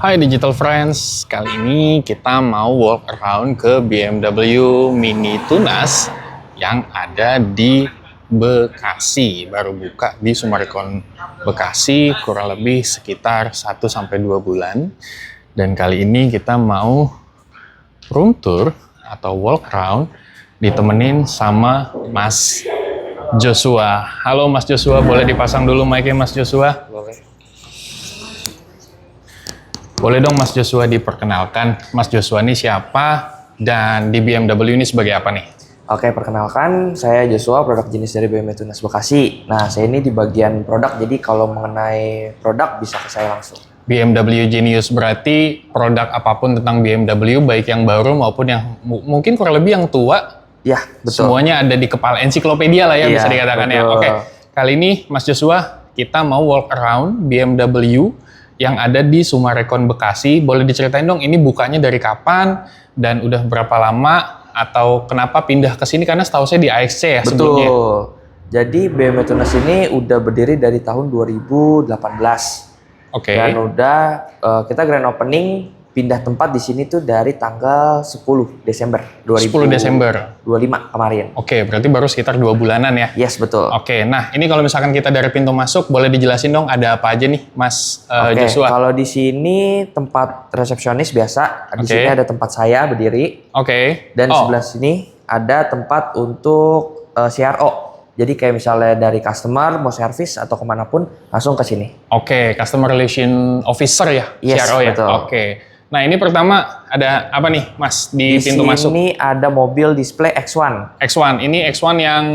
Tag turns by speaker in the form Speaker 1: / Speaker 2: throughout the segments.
Speaker 1: Hai Digital Friends, kali ini kita mau walk around ke BMW Mini Tunas yang ada di Bekasi. Baru buka di Summarecon Bekasi, kurang lebih sekitar 1-2 bulan. Dan kali ini kita mau room tour atau walk around ditemenin sama Mas Joshua. Halo Mas Joshua, boleh dipasang dulu mic-nya Mas Joshua? Boleh dong Mas Joshua diperkenalkan, Mas Joshua ini siapa dan di BMW ini sebagai apa nih?
Speaker 2: Oke, perkenalkan saya Joshua, produk jenis dari BMW Tunas Bekasi. Nah, saya ini di bagian produk, jadi kalau mengenai produk bisa ke saya langsung.
Speaker 1: BMW Genius berarti produk apapun tentang BMW, baik yang baru maupun yang mungkin kurang lebih yang tua,
Speaker 2: Ya, betul.
Speaker 1: semuanya ada di kepala, ensiklopedia lah ya,
Speaker 2: Iya,
Speaker 1: bisa dikatakan ya.
Speaker 2: betul.
Speaker 1: Oke, kali ini Mas Joshua kita mau walk around BMW yang ada di Summarecon Bekasi. Boleh diceritain dong ini bukanya dari kapan dan udah berapa lama atau kenapa pindah ke sini, karena setahu saya di AXC ya sebelumnya.
Speaker 2: Betul. Jadi BMW Tunas ini udah berdiri dari tahun 2018.
Speaker 1: Oke.
Speaker 2: Dan udah kita grand opening pindah tempat di sini tuh dari tanggal 10 Desember
Speaker 1: 10 Desember.
Speaker 2: 2025 kemarin.
Speaker 1: Oke, berarti baru sekitar 2 bulanan ya.
Speaker 2: Yes, betul.
Speaker 1: Oke, nah ini kalau misalkan kita dari pintu masuk, boleh dijelasin dong ada apa aja nih Mas
Speaker 2: Oke,
Speaker 1: Joshua?
Speaker 2: kalau di sini tempat resepsionis biasa, di
Speaker 1: Oke.
Speaker 2: sini ada tempat saya berdiri.
Speaker 1: Oke.
Speaker 2: Dan di
Speaker 1: Oh,
Speaker 2: sebelah sini ada tempat untuk CRO. Jadi kayak misalnya dari customer mau service atau kemanapun langsung ke sini.
Speaker 1: oke, Customer Relation Officer ya,
Speaker 2: Yes,
Speaker 1: CRO ya.
Speaker 2: betul.
Speaker 1: Oke. Nah ini pertama ada apa nih Mas di pintu masuk?
Speaker 2: Di sini ada mobil display X1.
Speaker 1: X1, ini X1 yang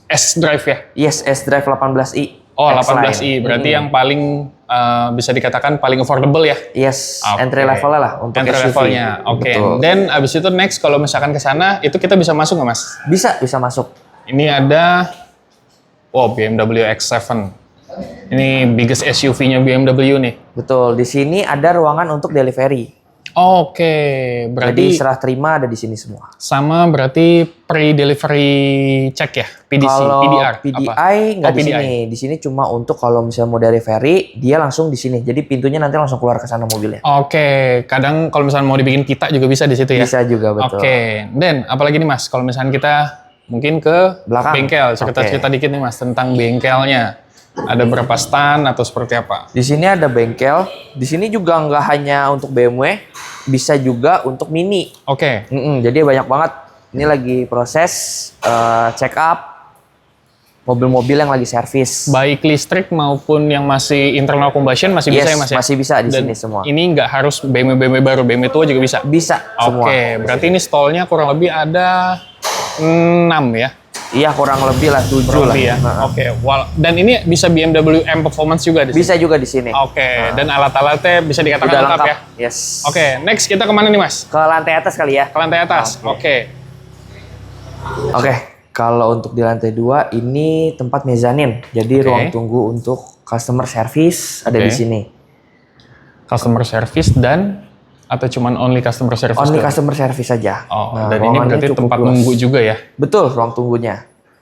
Speaker 1: S-Drive ya?
Speaker 2: Yes, S-Drive 18i.
Speaker 1: Oh,
Speaker 2: X-Line.
Speaker 1: 18i, berarti yang paling bisa dikatakan paling affordable ya?
Speaker 2: Yes,
Speaker 1: Oke.
Speaker 2: entry level lah untuk
Speaker 1: Entry
Speaker 2: SUV.
Speaker 1: levelnya, oke.
Speaker 2: Betul.
Speaker 1: Dan abis itu next kalau misalkan ke sana, itu kita bisa masuk nggak Mas?
Speaker 2: Bisa masuk.
Speaker 1: Ini ada, BMW X7. Ini biggest SUV-nya BMW nih.
Speaker 2: Betul, di sini ada ruangan untuk delivery.
Speaker 1: Oke,
Speaker 2: Jadi
Speaker 1: berarti
Speaker 2: serah terima ada di sini semua.
Speaker 1: sama berarti pre-delivery check ya? PDC,
Speaker 2: Kalau
Speaker 1: PDR?
Speaker 2: PDI
Speaker 1: apa?
Speaker 2: nggak
Speaker 1: Oh,
Speaker 2: di
Speaker 1: PDI.
Speaker 2: sini. Di sini cuma untuk kalau misalnya mau delivery, dia langsung di sini. Jadi pintunya nanti langsung keluar ke sana mobilnya.
Speaker 1: Oke, kadang kalau misalnya mau dibikin kita juga bisa di situ ya?
Speaker 2: Bisa juga, betul.
Speaker 1: Oke, dan apalagi nih Mas, kalau misalnya kita mungkin ke
Speaker 2: Belakang.
Speaker 1: bengkel, cerita-cerita dikit nih Mas tentang bengkelnya. Ada berapa stand atau seperti apa?
Speaker 2: Di sini ada bengkel. Di sini juga nggak hanya untuk BMW, bisa juga untuk Mini.
Speaker 1: Oke,
Speaker 2: Jadi banyak banget. Ini lagi proses check up mobil-mobil yang lagi servis.
Speaker 1: baik listrik maupun yang masih internal combustion masih bisa
Speaker 2: Yes,
Speaker 1: ya Mas ya?
Speaker 2: masih bisa di
Speaker 1: Dan
Speaker 2: sini semua.
Speaker 1: ini nggak harus BMW baru, BMW tua juga bisa?
Speaker 2: Bisa semua.
Speaker 1: Oke, berarti ini stallnya kurang lebih ada 6 ya?
Speaker 2: Iya, kurang lebih lah 7
Speaker 1: Kurang
Speaker 2: lah.
Speaker 1: lebih ya?
Speaker 2: Nah,
Speaker 1: Oke, dan ini bisa BMW M Performance juga di sini?
Speaker 2: bisa juga di sini.
Speaker 1: Oke, dan alat-alatnya bisa dikatakan
Speaker 2: Udah
Speaker 1: lengkap
Speaker 2: lengkap.
Speaker 1: ya?
Speaker 2: Yes.
Speaker 1: Oke, next kita kemana nih Mas?
Speaker 2: Ke lantai atas kali ya.
Speaker 1: Ke lantai atas? Oke.
Speaker 2: Oke, kalau untuk di lantai 2 ini tempat mezanin. Jadi
Speaker 1: Oke.
Speaker 2: ruang tunggu untuk customer service ada
Speaker 1: Oke.
Speaker 2: di sini.
Speaker 1: Customer service dan atau cuman only customer service?
Speaker 2: Only
Speaker 1: doang?
Speaker 2: customer service saja.
Speaker 1: Oh,
Speaker 2: Nah,
Speaker 1: dan ini
Speaker 2: ruangannya
Speaker 1: berarti
Speaker 2: cukup
Speaker 1: tempat
Speaker 2: luas.
Speaker 1: nunggu juga ya?
Speaker 2: Betul, ruang tunggunya.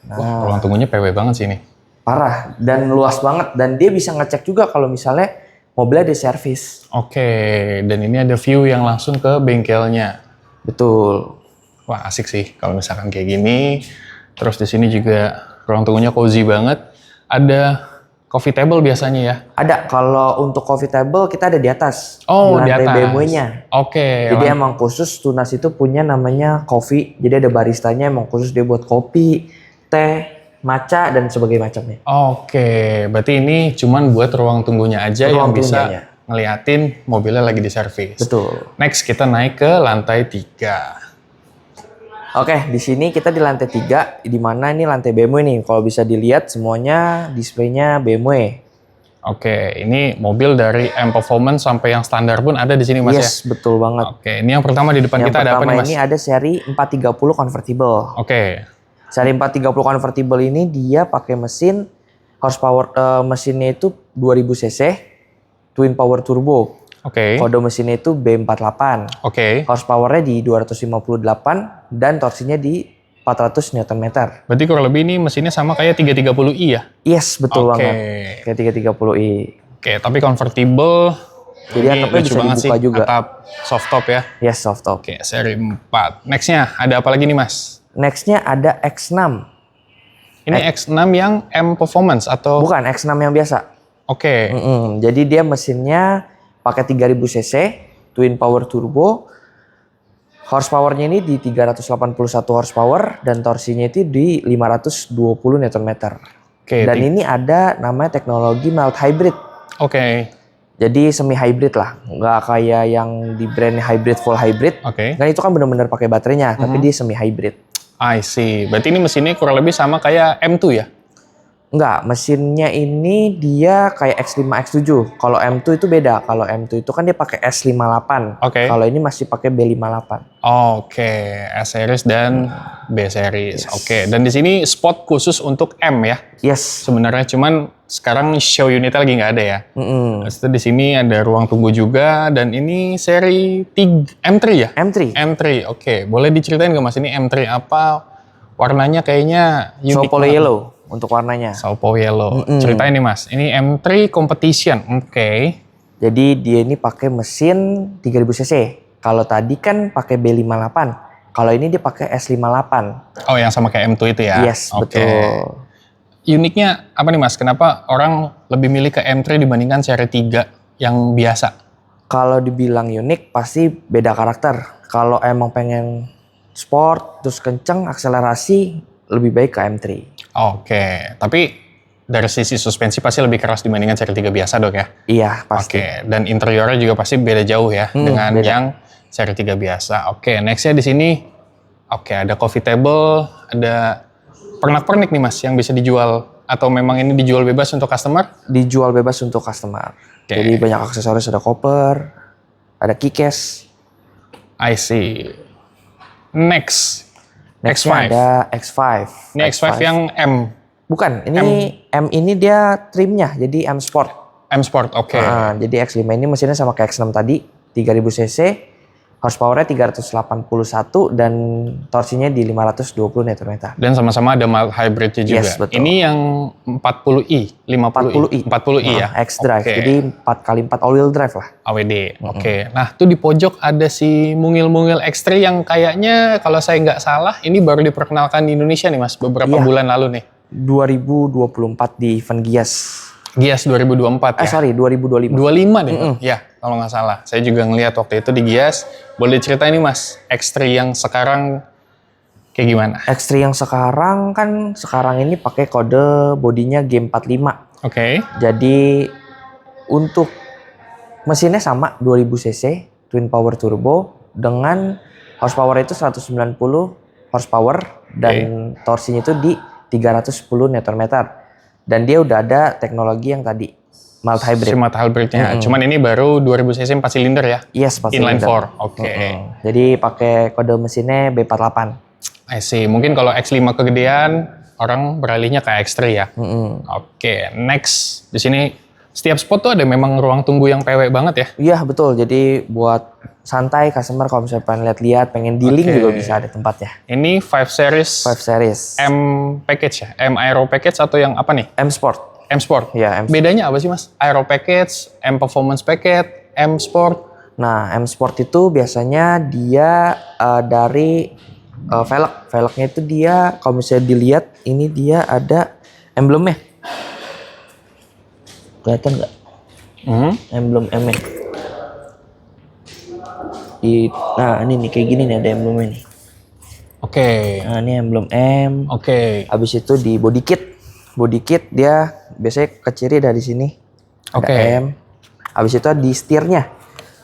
Speaker 1: Wah, ruang tunggunya PW banget sih ini.
Speaker 2: Parah dan luas banget, dan dia bisa ngecek juga kalau misalnya mobilnya ada servis.
Speaker 1: Oke, dan ini ada view yang langsung ke bengkelnya.
Speaker 2: Betul.
Speaker 1: Wah, asik sih kalau misalkan kayak gini. Terus di sini juga ruang tunggunya cozy banget. Ada coffee table biasanya ya?
Speaker 2: Ada, kalau untuk coffee table kita ada di atas.
Speaker 1: Oh, di
Speaker 2: lantai
Speaker 1: atas.
Speaker 2: BMW-nya.
Speaker 1: Oke.
Speaker 2: Jadi emang khusus Tunas itu punya namanya coffee. Jadi ada baristanya emang khusus dia buat kopi, teh, matcha dan sebagainya macamnya.
Speaker 1: Oke, berarti ini cuman buat ruang tunggunya aja yang
Speaker 2: Ruang
Speaker 1: bisa
Speaker 2: tunggunya.
Speaker 1: ngeliatin mobilnya lagi diservis.
Speaker 2: Betul.
Speaker 1: Next kita naik ke lantai 3.
Speaker 2: Oke, di sini kita di lantai 3, di mana ini lantai BMW nih. Kalau bisa dilihat semuanya displaynya BMW.
Speaker 1: Oke, ini mobil dari M Performance sampai yang standar pun ada di sini Mas ya?
Speaker 2: Yes, betul banget.
Speaker 1: Oke, ini yang pertama di depan
Speaker 2: Yang
Speaker 1: kita ada apa
Speaker 2: pertama
Speaker 1: nih Mas?
Speaker 2: ini ada seri 430 convertible.
Speaker 1: Oke,
Speaker 2: Seri 430 convertible ini dia pakai mesin horsepower mesinnya itu 2000 cc, twin power turbo.
Speaker 1: oke,
Speaker 2: Kode mesinnya itu B48.
Speaker 1: oke.
Speaker 2: Horsepowernya di 258 dan torsinya di 400 Nm.
Speaker 1: Berarti kurang lebih ini mesinnya sama kayak 330i ya?
Speaker 2: Yes, betul
Speaker 1: Oke.
Speaker 2: banget. Kayak 330i.
Speaker 1: Oke, tapi convertible
Speaker 2: Jadi
Speaker 1: Ini
Speaker 2: atapnya
Speaker 1: lucu
Speaker 2: bisa
Speaker 1: banget
Speaker 2: dibuka
Speaker 1: sih,
Speaker 2: juga.
Speaker 1: atap soft top ya.
Speaker 2: Yes, soft top.
Speaker 1: Oke, seri 4. Nextnya ada apa lagi nih Mas?
Speaker 2: Nextnya ada X6.
Speaker 1: Ini X6 yang M Performance atau?
Speaker 2: Bukan, X6 yang biasa.
Speaker 1: Oke,
Speaker 2: Jadi dia mesinnya pakai 3000 cc, twin power turbo. Horsepower-nya ini di 381 horsepower dan torsinya itu di 520 Nm.
Speaker 1: oke,
Speaker 2: Dan ini ada namanya teknologi mild hybrid.
Speaker 1: oke,
Speaker 2: Jadi semi hybrid lah, nggak kayak yang di brand hybrid full hybrid.
Speaker 1: oke.
Speaker 2: Kan itu kan benar-benar pakai baterainya, tapi dia semi hybrid.
Speaker 1: I see. Berarti ini mesinnya kurang lebih sama kayak M2 ya?
Speaker 2: Enggak, mesinnya ini dia kayak X5, X7. Kalau M2 itu beda. Kalau M2 itu kan dia pakai S58.
Speaker 1: Oke.
Speaker 2: Kalau ini masih pakai B58.
Speaker 1: Oke, S series dan B series. Oke, dan di sini spot khusus untuk M ya.
Speaker 2: Yes.
Speaker 1: Sebenarnya cuman sekarang show unitnya lagi nggak ada ya.
Speaker 2: Mm-mm.
Speaker 1: Terus di sini ada ruang tunggu juga dan ini seri 3 M3 ya?
Speaker 2: M3.
Speaker 1: M3. Oke, boleh diceritain nggak Mas ini M3 apa? Warnanya kayaknya
Speaker 2: Sao
Speaker 1: unik
Speaker 2: Paulo
Speaker 1: banget.
Speaker 2: Yellow untuk warnanya.
Speaker 1: Sao Paulo Yellow. Ceritain nih Mas, ini M3 Competition. Oke.
Speaker 2: Jadi dia ini pakai mesin 3000 cc. Kalau tadi kan pakai B58. Kalau ini dia pakai S58.
Speaker 1: Oh, yang sama kayak M2 itu ya?
Speaker 2: Yes,
Speaker 1: Oke.
Speaker 2: betul.
Speaker 1: Uniknya apa nih Mas? Kenapa orang lebih milih ke M3 dibandingkan seri 3 yang biasa?
Speaker 2: Kalau dibilang unik pasti beda karakter. Kalau emang pengen sport terus kenceng akselerasi lebih baik ke M3.
Speaker 1: Oke, tapi dari sisi suspensi pasti lebih keras dibandingkan seri 3 biasa dok ya?
Speaker 2: Iya pasti.
Speaker 1: Oke, dan interiornya juga pasti beda jauh ya dengan
Speaker 2: beda.
Speaker 1: yang seri 3 biasa. Oke, nextnya di sini, oke ada coffee table, ada pernak-pernik nih mas yang bisa dijual atau memang ini dijual bebas untuk customer?
Speaker 2: Dijual bebas untuk customer.
Speaker 1: Oke.
Speaker 2: Jadi banyak aksesoris, ada koper, ada keycase.
Speaker 1: I see. Next,
Speaker 2: Next
Speaker 1: X5.
Speaker 2: ada X5.
Speaker 1: Ini X5 yang M,
Speaker 2: Bukan, ini M ini dia trimnya, jadi M Sport.
Speaker 1: M Sport, oke.
Speaker 2: Nah, jadi X5 ini mesinnya sama kayak X6 tadi, 3000 cc, horsepower-nya 381 dan torsinya di 520 Nm.
Speaker 1: Dan sama-sama ada mild hybridnya juga.
Speaker 2: Yes, betul.
Speaker 1: Ini yang 40i, 50i, 40i ya?
Speaker 2: X-Drive,
Speaker 1: Oke.
Speaker 2: jadi 4x4 all-wheel drive lah.
Speaker 1: AWD, oke. Nah, tuh di pojok ada si mungil-mungil X3 yang kayaknya kalau saya nggak salah ini baru diperkenalkan di Indonesia nih mas, beberapa
Speaker 2: Iya.
Speaker 1: bulan lalu nih.
Speaker 2: 2024 di event Gias.
Speaker 1: Gias 2024 ya?
Speaker 2: Sorry, 2025.
Speaker 1: 25 deh, ya kalau nggak salah. Saya juga ngelihat waktu itu di Gias. Boleh diceritain nih mas, X3 yang sekarang kayak gimana?
Speaker 2: X3 yang sekarang ini pakai kode bodinya G45.
Speaker 1: Oke,
Speaker 2: Jadi untuk mesinnya sama 2000 cc twin power turbo dengan horsepower itu 190 horsepower dan torsinya itu di 310 Nm. Dan dia udah ada teknologi yang tadi mild hybrid.
Speaker 1: smart hybridnya. Cuman ini baru 2000 cc 4 silinder ya?
Speaker 2: Yes, pasti
Speaker 1: Inline
Speaker 2: ada.
Speaker 1: 4, oke.
Speaker 2: Jadi pakai kode mesinnya B48.
Speaker 1: I see. Mungkin kalau X5 kegedean, orang beralihnya ke X3 ya. Oke, next. Di sini setiap spot tuh ada memang ruang tunggu yang PW banget ya.
Speaker 2: Iya betul. Jadi buat santai customer kalau misalnya pengen lihat-lihat, pengen dealing
Speaker 1: Oke.
Speaker 2: juga bisa ada tempatnya.
Speaker 1: Ini 5 series
Speaker 2: 5 series.
Speaker 1: M package ya? M Aero package atau yang apa nih?
Speaker 2: M Sport.
Speaker 1: M Sport?
Speaker 2: Iya, M Sport.
Speaker 1: Bedanya apa sih mas? Aero package, M Performance package, M Sport?
Speaker 2: Nah, M Sport itu biasanya dia dari velg. Velgnya itu dia kalau misalnya dilihat ini dia ada emblemnya. Kelihatan nggak? Emblem M-nya. Nah, ini nih kayak gini nih ada emblemnya nih.
Speaker 1: Oke,
Speaker 2: Nah, ini emblem M.
Speaker 1: oke.
Speaker 2: Habis itu di body kit. Body kit dia biasanya ke kiri dari sini. Ada
Speaker 1: Oke.
Speaker 2: M. Habis itu di setirnya.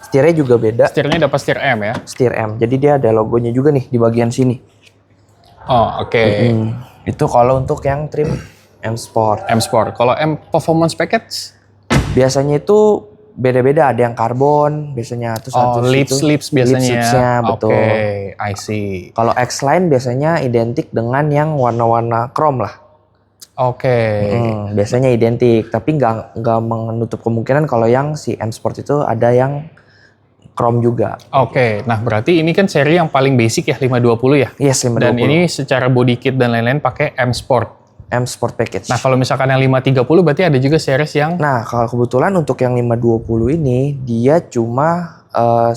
Speaker 2: Setirnya juga beda.
Speaker 1: Setirnya dapat setir M ya?
Speaker 2: Setir M. Jadi dia ada logonya juga nih di bagian sini.
Speaker 1: Oh, oke.
Speaker 2: Itu kalau untuk yang trim M Sport.
Speaker 1: M Sport. Kalau M Performance package?
Speaker 2: Biasanya itu beda-beda. Ada yang karbon biasanya. Terus
Speaker 1: Oh, lips biasanya.
Speaker 2: Lips-lipsnya, betul.
Speaker 1: Oke, I see.
Speaker 2: Kalau X-Line biasanya identik dengan yang warna-warna chrome lah.
Speaker 1: Oke.
Speaker 2: Biasanya identik. Tapi nggak menutup kemungkinan kalau yang si M Sport itu ada yang chrome juga.
Speaker 1: Oke, nah berarti ini kan seri yang paling basic ya 520 ya.
Speaker 2: Yes, 520.
Speaker 1: Dan ini secara body kit dan lain-lain pakai M Sport.
Speaker 2: M Sport Package.
Speaker 1: Nah, kalau misalkan yang 530 berarti ada juga series yang
Speaker 2: Nah, kalau kebetulan untuk yang 520 ini dia cuma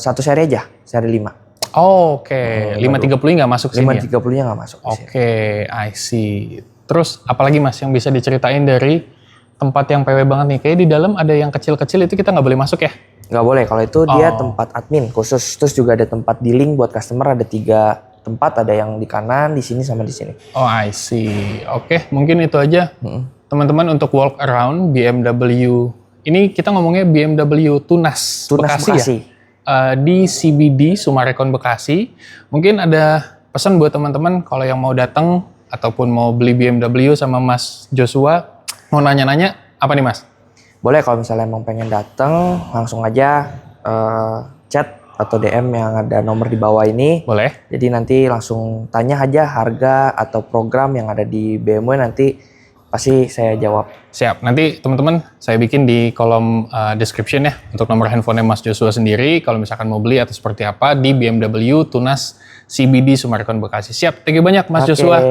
Speaker 2: satu seri aja, seri 5.
Speaker 1: Oke, 530 nggak masuk sini ya?
Speaker 2: 530-nya nggak masuk.
Speaker 1: Oke, I see. Terus apalagi Mas yang bisa diceritain dari tempat yang PW banget nih? Kayak di dalam ada yang kecil-kecil itu kita nggak boleh masuk ya?
Speaker 2: Nggak boleh, kalau itu dia
Speaker 1: Oh.
Speaker 2: tempat admin khusus. Terus juga ada tempat dealing buat customer, ada 3 tempat, ada yang di kanan, di sini sama di sini.
Speaker 1: Oh, I see. Oke, mungkin itu aja. Teman-teman untuk walk around BMW. Ini kita ngomongnya BMW Tunas,
Speaker 2: Tunas
Speaker 1: Bekasi
Speaker 2: Bekasi.
Speaker 1: ya? Di CBD Sumarekon Bekasi. Mungkin ada pesan buat teman-teman kalau yang mau datang ataupun mau beli BMW sama Mas Joshua, mau nanya-nanya apa nih Mas?
Speaker 2: Boleh kalau misalnya emang pengen datang, langsung aja chat atau DM yang ada nomor di bawah ini.
Speaker 1: Boleh?
Speaker 2: Jadi nanti langsung tanya aja harga atau program yang ada di BMW, nanti pasti saya jawab.
Speaker 1: Siap. Nanti teman-teman saya bikin di kolom description ya untuk nomor handphone Mas Joshua sendiri kalau misalkan mau beli atau seperti apa di BMW Tunas CBD Sumarekon Bekasi. Siap. Thank you banyak Mas
Speaker 2: Oke.
Speaker 1: Joshua.